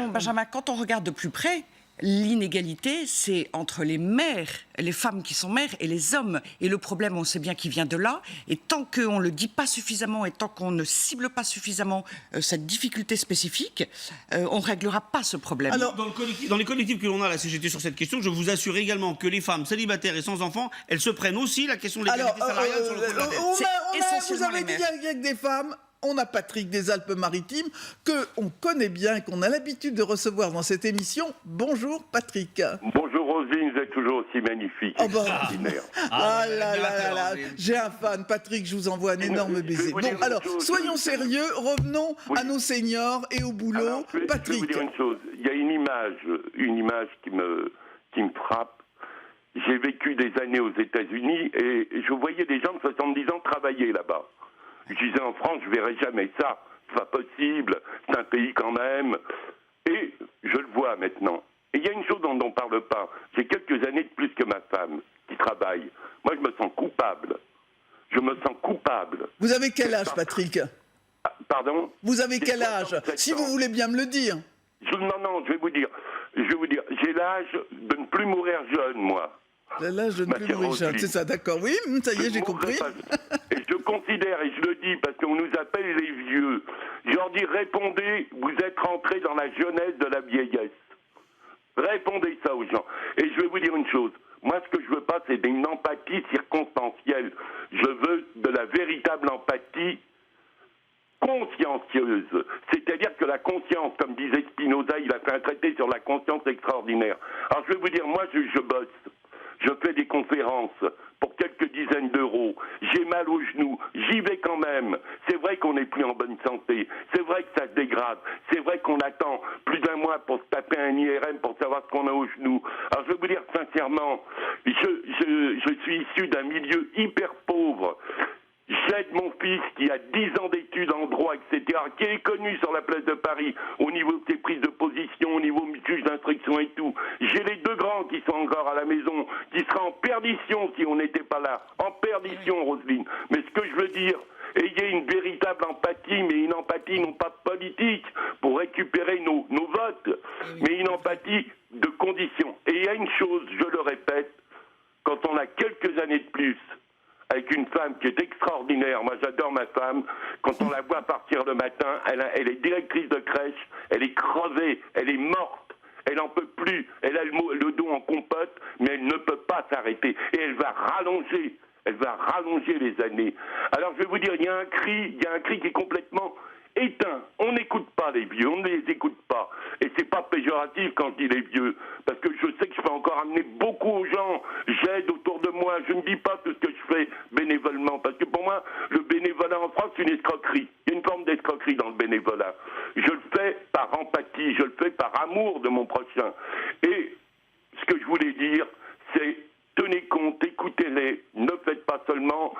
Benjamin, quand on regarde de plus près, l'inégalité, c'est entre les mères, les femmes qui sont mères et les hommes. Et le problème, on sait bien qu'il vient de là. Et tant qu'on ne le dit pas suffisamment et tant qu'on ne cible pas suffisamment cette difficulté spécifique, on ne réglera pas ce problème. Alors, dans les collectifs que l'on a à la CGT sur cette question, je vous assure également que les femmes célibataires et sans enfants, elles se prennent aussi la question de l'égalité salariale sur le coup de la tête. Vous avez dit avec des femmes. On a Patrick des Alpes-Maritimes, qu'on connaît bien, qu'on a l'habitude de recevoir dans cette émission. Bonjour Patrick. Bonjour Roselyne, vous êtes toujours aussi magnifique. Ah là, j'ai un fan. Patrick, je vous envoie un énorme baiser. Bon, alors, soyons sérieux, revenons à nos seniors et au boulot. Alors, Patrick. Je vais vous dire une chose, il y a une image qui me frappe. J'ai vécu des années aux États-Unis et je voyais des gens de 70 ans travailler là-bas. Je disais, en France, je verrai jamais ça. C'est pas possible. C'est un pays quand même. Et je le vois maintenant. Et il y a une chose dont on ne parle pas. J'ai quelques années de plus que ma femme qui travaille. Moi, je me sens coupable. Vous avez quel âge, Patrick ? Pardon ? Vous avez quel âge ? Si vous voulez bien me le dire. Non, je vais vous dire. J'ai l'âge de ne plus mourir jeune, moi. L'âge de ne plus mourir jeune, c'est ça, d'accord. Oui, ça y est, j'ai compris. Et je considère, et je le dis parce qu'on nous appelle les vieux, je leur dis, répondez, vous êtes rentrés dans la jeunesse de la vieillesse. Répondez ça aux gens. Et je vais vous dire une chose, moi ce que je veux pas, c'est une empathie circonstancielle. véritable empathie consciencieuse. C'est-à-dire que la conscience, comme disait Spinoza, il a fait un traité sur la conscience extraordinaire. Alors je vais vous dire, moi je bosse, je fais des conférences pour quelques dizaines d'euros, j'ai mal aux genoux, j'y vais quand même. C'est vrai qu'on n'est plus en bonne santé, c'est vrai que ça se dégrade, c'est vrai qu'on attend plus d'un mois pour se taper un IRM pour savoir ce qu'on a aux genoux. Alors je vais vous dire sincèrement, je suis issu d'un milieu hyper pauvre. J'aide mon fils qui a 10 ans d'études en droit, etc., qui est connu sur la place de Paris au niveau de ses prises de position, au niveau du juge d'instruction et tout. J'ai les 2 grands qui sont encore à la maison, qui seraient en perdition si on n'était pas là. En perdition, Roselyne. Mais ce que je veux dire, ayez une véritable empathie, mais une empathie non pas politique pour récupérer nos votes, mais une empathie de conditions. Et il y a une chose, je le répète, quand on a quelques années de plus, avec une femme qui est extraordinaire. Moi, j'adore ma femme. Quand on la voit partir le matin, elle est directrice de crèche, elle est crevée, elle est morte, elle n'en peut plus, elle a le dos en compote, mais elle ne peut pas s'arrêter. Et elle va rallonger les années. Alors, je vais vous dire, il y a un cri qui est complètement éteint. On n'écoute pas les vieux, on ne les écoute pas. Et c'est pas péjoratif quand il est vieux, parce que je sais que je peux encore amener beaucoup aux gens. J'aide autour de moi. Je ne dis pas tout ce que je fais bénévolement, parce que pour moi, le bénévolat en France, c'est une escroquerie. Il y a une forme d'escroquerie dans le bénévolat. Je le fais par empathie, je le fais par amour de mon prochain. Et ce que je voulais dire, c'est tenez compte, écoutez-les, ne faites pas seulement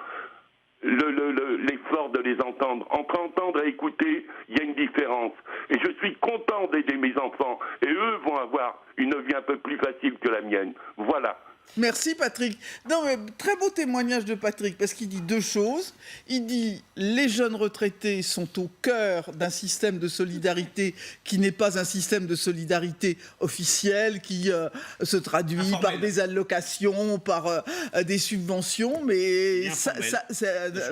l'effort de les entendre. Entre entendre et écouter, il y a une différence. Et je suis content d'aider mes enfants. Et eux vont avoir une vie un peu plus facile que la mienne. Voilà. Merci Patrick. Non, mais très beau témoignage de Patrick, parce qu'il dit 2 choses. Il dit les jeunes retraités sont au cœur d'un système de solidarité qui n'est pas un système de solidarité officiel, qui se traduit informel, par des allocations, par des subventions, mais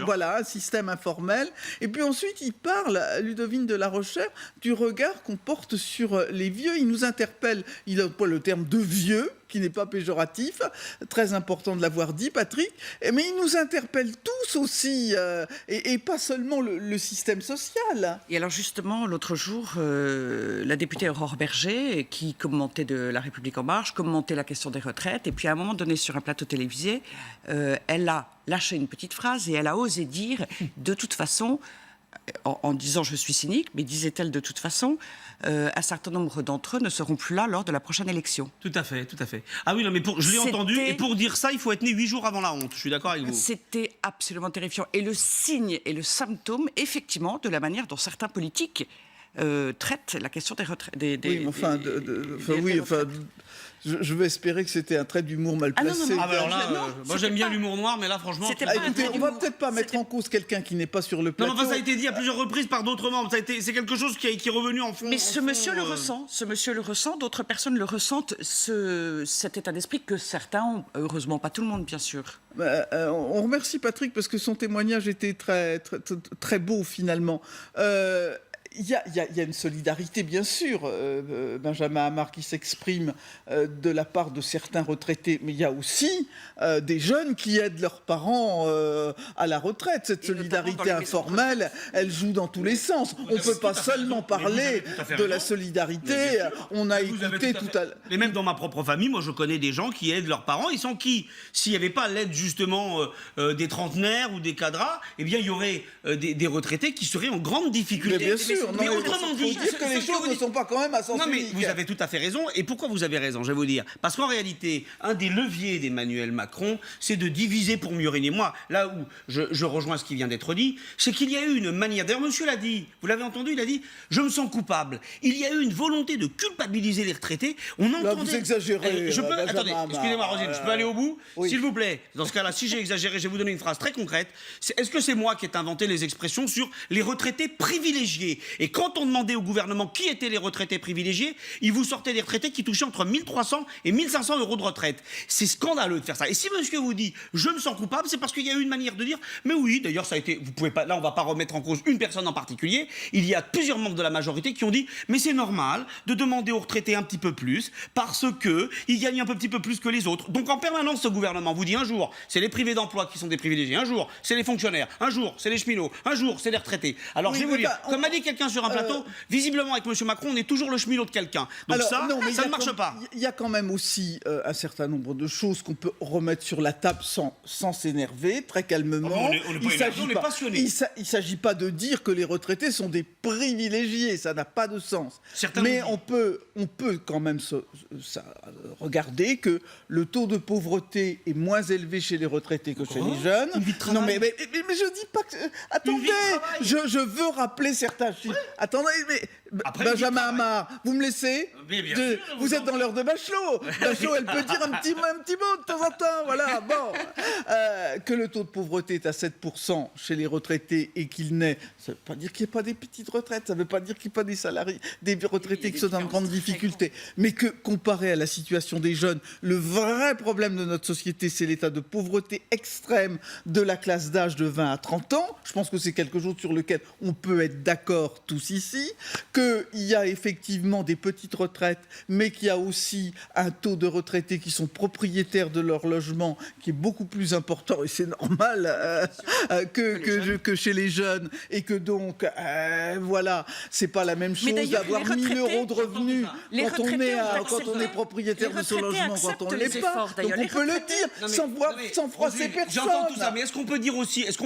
voilà, un système informel. Et puis ensuite, il parle, Ludovine de la Rochère, du regard qu'on porte sur les vieux. Il nous interpelle, il emploie le terme de vieux, qui n'est pas péjoratif, très important de l'avoir dit, Patrick, mais il nous interpelle tous aussi, et pas seulement le système social. Et alors justement, l'autre jour, la députée Aurore Berger, qui commentait de La République En Marche, commentait la question des retraites, et puis à un moment donné, sur un plateau télévisé, elle a lâché une petite phrase, et elle a osé dire, de toute façon, en disant je suis cynique, mais disait-elle de toute façon, un certain nombre d'entre eux ne seront plus là lors de la prochaine élection. Tout à fait, tout à fait. Ah oui, non, mais je l'ai entendu, et pour dire ça, il faut être né 8 jours avant la honte. Je suis d'accord avec vous. C'était absolument terrifiant. Et le signe et le symptôme, effectivement, de la manière dont certains politiques traitent la question des retraites. Je veux espérer que c'était un trait d'humour mal placé. Moi j'aime bien l'humour noir, mais là franchement... Écoutez, on va peut-être pas mettre en cause quelqu'un qui n'est pas sur le plateau. Non, enfin, ça a été dit à plusieurs reprises par d'autres membres. C'est quelque chose qui est revenu en fond. Mais ce monsieur le ressent, d'autres personnes le ressentent, cet état d'esprit que certains ont, heureusement pas tout le monde bien sûr. On remercie Patrick parce que son témoignage était très, très, très beau finalement. Il y a une solidarité, bien sûr, Benjamin Hamar, qui s'exprime de la part de certains retraités, mais il y a aussi des jeunes qui aident leurs parents à la retraite. Cette solidarité informelle, elle joue dans tous les sens. On ne peut pas seulement parler de la solidarité. On a écouté tout à l'heure. Et même dans ma propre famille, moi je connais des gens qui aident leurs parents. Ils sont qui? S'il n'y avait pas l'aide justement des trentenaires ou des cadras, eh bien il y aurait des retraités qui seraient en grande difficulté. Mais bien sûr. Mais autrement dit, dire que les choses ne sont pas quand même à sens unique. Non, mais vous avez tout à fait raison. Et pourquoi vous avez raison? Je vais vous dire. Parce qu'en réalité, un des leviers d'Emmanuel Macron, c'est de diviser pour mieux régner. Moi, là où je rejoins ce qui vient d'être dit, c'est qu'il y a eu une manière. D'ailleurs, monsieur l'a dit. Vous l'avez entendu, il a dit « Je me sens coupable ». Il y a eu une volonté de culpabiliser les retraités. On entendait... Là, vous exagérez. Attendez, excusez-moi, Rosine, je peux aller au bout? Oui. S'il vous plaît. Dans ce cas-là, si j'ai exagéré, je vais vous donner une phrase très concrète. Est-ce que c'est moi qui ai inventé les expressions sur les retraités privilégiés? Et quand on demandait au gouvernement qui étaient les retraités privilégiés, ils vous sortaient des retraités qui touchaient entre 1300 et 1500 euros de retraite. C'est scandaleux de faire ça. Et si monsieur vous dit je me sens coupable, c'est parce qu'il y a eu une manière de dire mais oui, d'ailleurs ça a été, vous pouvez pas, là on va pas remettre en cause une personne en particulier, il y a plusieurs membres de la majorité qui ont dit mais c'est normal de demander aux retraités un petit peu plus parce que ils gagnent un petit peu plus que les autres. Donc en permanence ce gouvernement vous dit un jour c'est les privés d'emploi qui sont des privilégiés, un jour c'est les fonctionnaires, un jour c'est les cheminots, un jour c'est les retraités. Alors Oui, je vais vous dire, comme m'a dit quelqu'un sur un plateau, visiblement avec monsieur Macron on est toujours le cheminot de quelqu'un. Donc Alors, ça, non, mais ça ne marche pas. Il y a quand même aussi un certain nombre de choses qu'on peut remettre sur la table sans s'énerver, très calmement. On n'est pas énervé, on est passionné. Il ne s'agit pas de dire que les retraités sont des privilégiés, ça n'a pas de sens. Certainement. Mais on peut quand même regarder que le taux de pauvreté est moins élevé chez les retraités que chez les jeunes. Une vie de travail. Non, mais je dis pas que... Attendez, je veux rappeler certains chiffres. Attendez, mais... Après, Benjamin Amar, vous me laissez? Mais bien sûr, vous êtes dans l'heure de Bachelot. Bachelot, elle peut dire un petit mot de temps en temps. Voilà, bon. Que le taux de pauvreté est à 7% chez les retraités et qu'il n'est... Ça ne veut pas dire qu'il n'y ait pas des petites retraites. Ça ne veut pas dire qu'il n'y ait pas des salariés, des retraités qui sont en grande difficulté. Mais que, comparé à la situation des jeunes, le vrai problème de notre société, c'est l'état de pauvreté extrême de la classe d'âge de 20 à 30 ans. Je pense que c'est quelque chose sur lequel on peut être d'accord tous ici. Qu'il y a effectivement des petites retraites, mais qu'il y a aussi un taux de retraités qui sont propriétaires de leur logement qui est beaucoup plus important, et c'est normal, que chez les jeunes, et que donc, voilà, c'est pas la même chose d'avoir 1 000 euros de revenus quand on est propriétaire de son logement, quand on ne l'est pas. Donc on peut le dire, sans froisser personne. J'entends tout ça, mais est-ce qu'on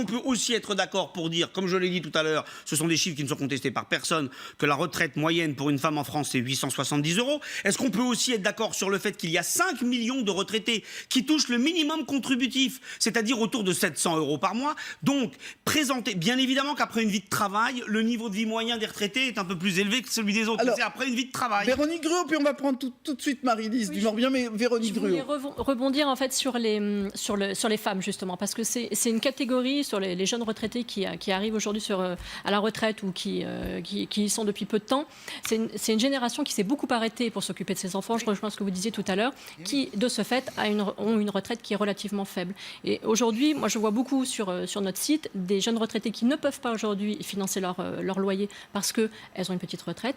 peut aussi être d'accord pour dire, comme je l'ai dit tout à l'heure, ce sont des chiffres qui ne sont contestés par personne, que la retraite moyenne pour une femme en France, c'est 870 euros. Est-ce qu'on peut aussi être d'accord sur le fait qu'il y a 5 millions de retraités qui touchent le minimum contributif, c'est-à-dire autour de 700 euros par mois? Donc, présenter, bien évidemment qu'après une vie de travail, le niveau de vie moyen des retraités est un peu plus élevé que celui des autres. C'est après une vie de travail. Véronique Gruau, puis on va prendre tout de suite Marie-Lise du Morbihan, mais Véronique Gruau. Je voulais rebondir en fait sur les femmes justement, parce que c'est une catégorie sur les jeunes retraités qui arrivent aujourd'hui à la retraite ou qui y sont depuis peu de temps. C'est une génération qui s'est beaucoup arrêtée pour s'occuper de ses enfants, je rejoins ce que vous disiez tout à l'heure, qui de ce fait ont une retraite qui est relativement faible. Et aujourd'hui, moi je vois beaucoup sur notre site des jeunes retraités qui ne peuvent pas aujourd'hui financer leur loyer parce qu'elles ont une petite retraite.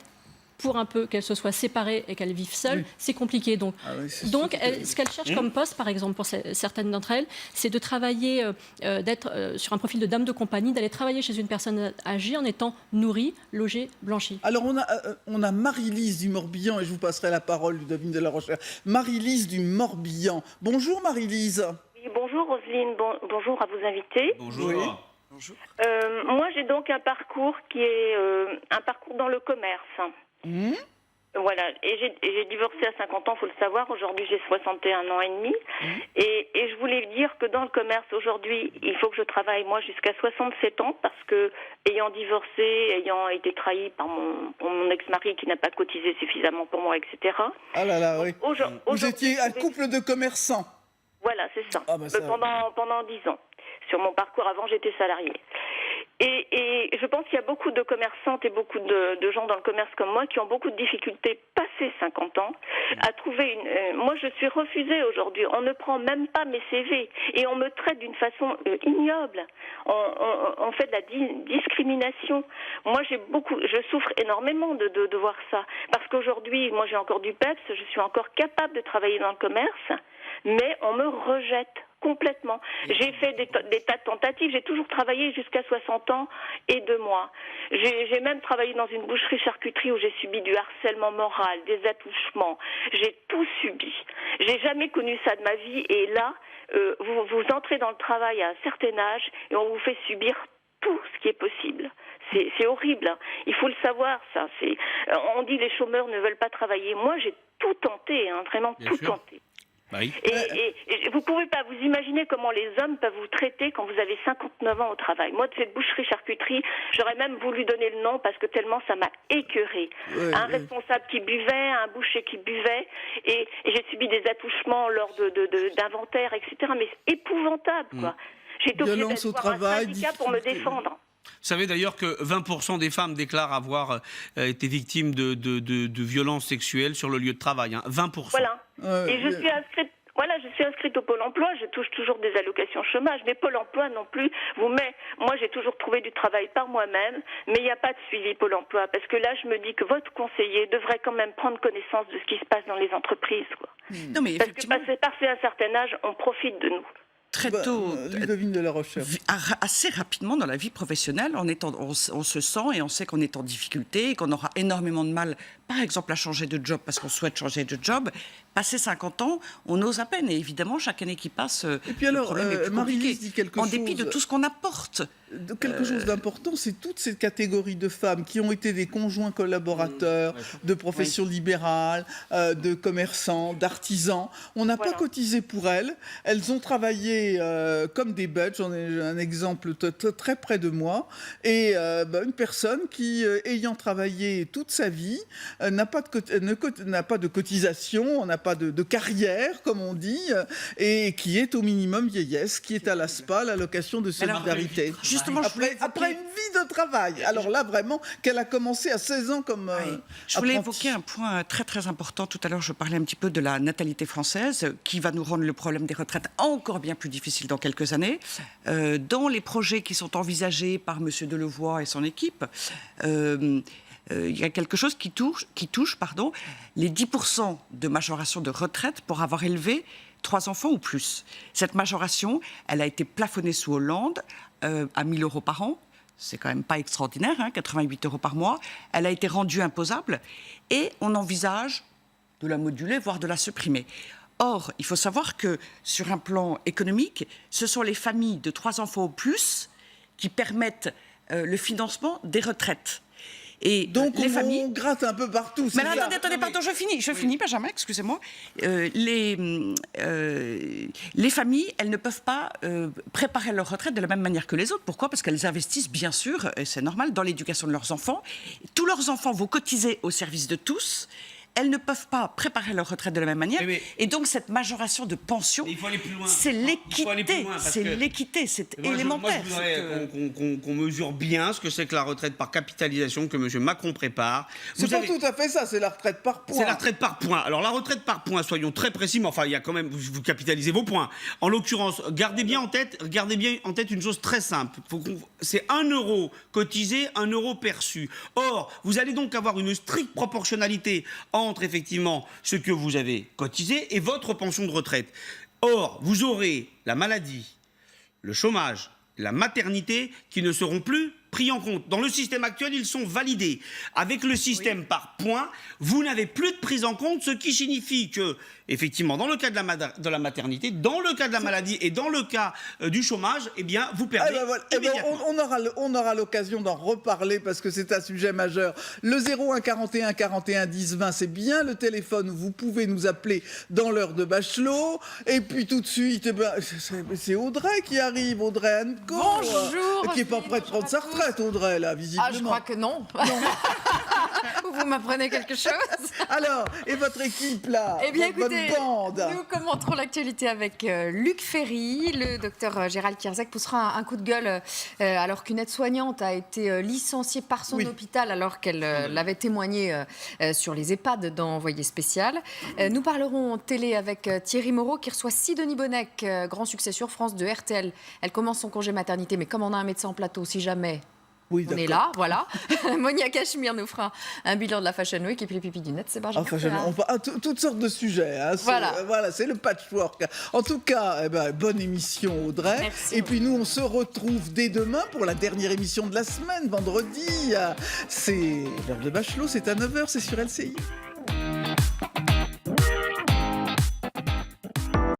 Pour un peu qu'elles se soient séparées et qu'elles vivent seules, c'est compliqué. Donc ce qu'elles cherchent comme poste, par exemple, pour certaines d'entre elles, c'est de travailler, d'être sur un profil de dame de compagnie, d'aller travailler chez une personne âgée en étant nourrie, logée, blanchie. Alors on a Marie-Lise du Morbihan, et je vous passerai la parole, Ludovine de la Rochère. Marie-Lise du Morbihan. Bonjour Marie-Lise. Oui, bonjour Roselyne, bonjour à vos invités. Bonjour. Oui. Bonjour. Moi j'ai donc un parcours qui est un parcours dans le commerce. Mmh. Voilà, et j'ai divorcé à 50 ans, il faut le savoir. Aujourd'hui, j'ai 61 ans et demi. Et je voulais dire que dans le commerce, aujourd'hui, il faut que je travaille, moi, jusqu'à 67 ans, parce que, ayant divorcé, ayant été trahi par mon ex-mari qui n'a pas cotisé suffisamment pour moi, etc. Ah là là, oui. Vous étiez un couple de commerçants. Voilà, c'est ça. Ah bah ça... Pendant 10 ans. Sur mon parcours avant, j'étais salariée. Et je pense qu'il y a beaucoup de commerçantes et beaucoup de gens dans le commerce comme moi qui ont beaucoup de difficultés, passé 50 ans, à trouver moi, je suis refusée aujourd'hui. On ne prend même pas mes CV et on me traite d'une façon ignoble. On fait de la discrimination. Moi, je souffre énormément de voir ça. Parce qu'aujourd'hui, moi, j'ai encore du PEPS, je suis encore capable de travailler dans le commerce, mais on me rejette complètement. J'ai fait des tas de tentatives. J'ai toujours travaillé jusqu'à 60 ans et 2 mois. J'ai même travaillé dans une boucherie-charcuterie où j'ai subi du harcèlement moral, des attouchements. J'ai tout subi. J'ai jamais connu ça de ma vie. Et là, vous entrez dans le travail à un certain âge et on vous fait subir tout ce qui est possible. C'est horrible. Hein. Il faut le savoir, ça. On dit les chômeurs ne veulent pas travailler. Moi, j'ai tout tenté, hein, vraiment tout tenté. Oui. Et vous ne pouvez pas vous imaginer comment les hommes peuvent vous traiter quand vous avez 59 ans au travail. Moi, de cette boucherie-charcuterie, j'aurais même voulu donner le nom parce que tellement ça m'a écœurée. Responsable qui buvait, un boucher qui buvait, et j'ai subi des attouchements lors d'inventaires, etc. Mais épouvantable, quoi. J'ai été obligée d'aller voir un syndicat pour me défendre. Vous savez d'ailleurs que 20% des femmes déclarent avoir été victimes de violences sexuelles sur le lieu de travail. 20%. Voilà. Et je suis inscrite. Voilà, je suis inscrite au Pôle emploi, je touche toujours des allocations chômage, mais Pôle emploi non plus moi j'ai toujours trouvé du travail par moi-même, mais il n'y a pas de suivi Pôle emploi, parce que là je me dis que votre conseiller devrait quand même prendre connaissance de ce qui se passe dans les entreprises, quoi. Non, mais parce que passé un certain âge, on profite de nous. Très tôt, Ludovine de la Rochère. Assez rapidement dans la vie professionnelle, on se sent et on sait qu'on est en difficulté et qu'on aura énormément de mal, par exemple, à changer de job parce qu'on souhaite changer de job. Passé 50 ans, on ose à peine. Et évidemment, chaque année qui passe, et puis alors, Marie-Lise dit quelque chose. En dépit de tout ce qu'on apporte. Quelque chose d'important, c'est toutes ces catégories de femmes qui ont été des conjoints collaborateurs, de professions libérales, de commerçants, d'artisans. On n'a pas cotisé pour elles. Elles ont travaillé comme des budgets. J'en ai un exemple très près de moi. Et une personne qui, ayant travaillé toute sa vie, n'a pas de cotisation, n'a pas de carrière, comme on dit, et qui est au minimum vieillesse, qui est à l'ASPA, l'allocation de solidarité. Justement, après une vie de travail. Alors là, vraiment, qu'elle a commencé à 16 ans comme je voulais évoquer un point très très important. Tout à l'heure, je parlais un petit peu de la natalité française, qui va nous rendre le problème des retraites encore bien plus difficile dans quelques années. Dans les projets qui sont envisagés par M. Delevoye et son équipe, il y a quelque chose qui touche les 10% de majoration de retraite pour avoir élevé 3 enfants ou plus. Cette majoration, elle a été plafonnée sous Hollande à 1 000 € par an. C'est quand même pas extraordinaire, 88 € par mois. Elle a été rendue imposable et on envisage de la moduler, voire de la supprimer. Or, il faut savoir que sur un plan économique, ce sont les familles de 3 enfants ou plus qui permettent le financement des retraites. Et donc les familles... on gratte un peu partout. Mais attendez, pardon, je finis, Benjamin, excusez-moi. Les familles, elles ne peuvent pas préparer leur retraite de la même manière que les autres. Pourquoi ? Parce qu'elles investissent, bien sûr, et c'est normal, dans l'éducation de leurs enfants. Tous leurs enfants vont cotiser au service de tous. Elles ne peuvent pas préparer leur retraite de la même manière. Et donc, cette majoration de pension, c'est l'équité. C'est l'équité, c'est élémentaire. Moi, je voudrais qu'on mesure bien ce que c'est que la retraite par capitalisation que M. Macron prépare. C'est pas tout à fait ça, c'est la retraite par points. C'est la retraite par points. Alors, la retraite par points, soyons très précis, mais enfin, il y a quand même... Vous capitalisez vos points. En l'occurrence, gardez bien en tête une chose très simple. C'est 1 € cotisé, 1 € perçu. Or, vous allez donc avoir une stricte proportionnalité entre effectivement ce que vous avez cotisé et votre pension de retraite. Or, vous aurez la maladie, le chômage, la maternité qui ne seront plus pris en compte. Dans le système actuel, ils sont validés. Avec le système par points, vous n'avez plus de prise en compte, ce qui signifie que, effectivement, dans le cas de la maternité, dans le cas de la maladie et dans le cas du chômage, eh bien, vous perdez immédiatement. On aura l'occasion d'en reparler parce que c'est un sujet majeur. Le 01 41 41 10 20, c'est bien le téléphone où vous pouvez nous appeler dans l'heure de Bachelot. Et puis tout de suite, c'est Audrey qui arrive, Audrey Anneco. Bonjour. Qui n'est pas prête de prendre sa retraite, Audrey, là, visiblement. Ah, je crois que non. Vous m'apprenez quelque chose. Alors, et votre équipe, là, eh bien, écoutez, votre bande. Nous commenterons l'actualité avec Luc Ferry. Le docteur Gérald Kierzek poussera un coup de gueule alors qu'une aide-soignante a été licenciée par son hôpital alors qu'elle l'avait témoigné sur les EHPAD dans Envoyé spécial. Nous parlerons télé avec Thierry Moreau qui reçoit Sidonie Bonnec, grand succès sur France de RTL. Elle commence son congé maternité, mais comme on a un médecin en plateau, si jamais... Oui, on est là, voilà. Monia Cachemire nous fera un bilan de la Fashion Week et puis les pipis du net, c'est Benjamin. Toutes sortes de sujets. Hein, voilà, c'est le patchwork. En tout cas, bonne émission, Audrey. Merci, et puis nous, on se retrouve dès demain pour la dernière émission de la semaine, vendredi. C'est l'heure de Bachelot, c'est à 9h, c'est sur LCI.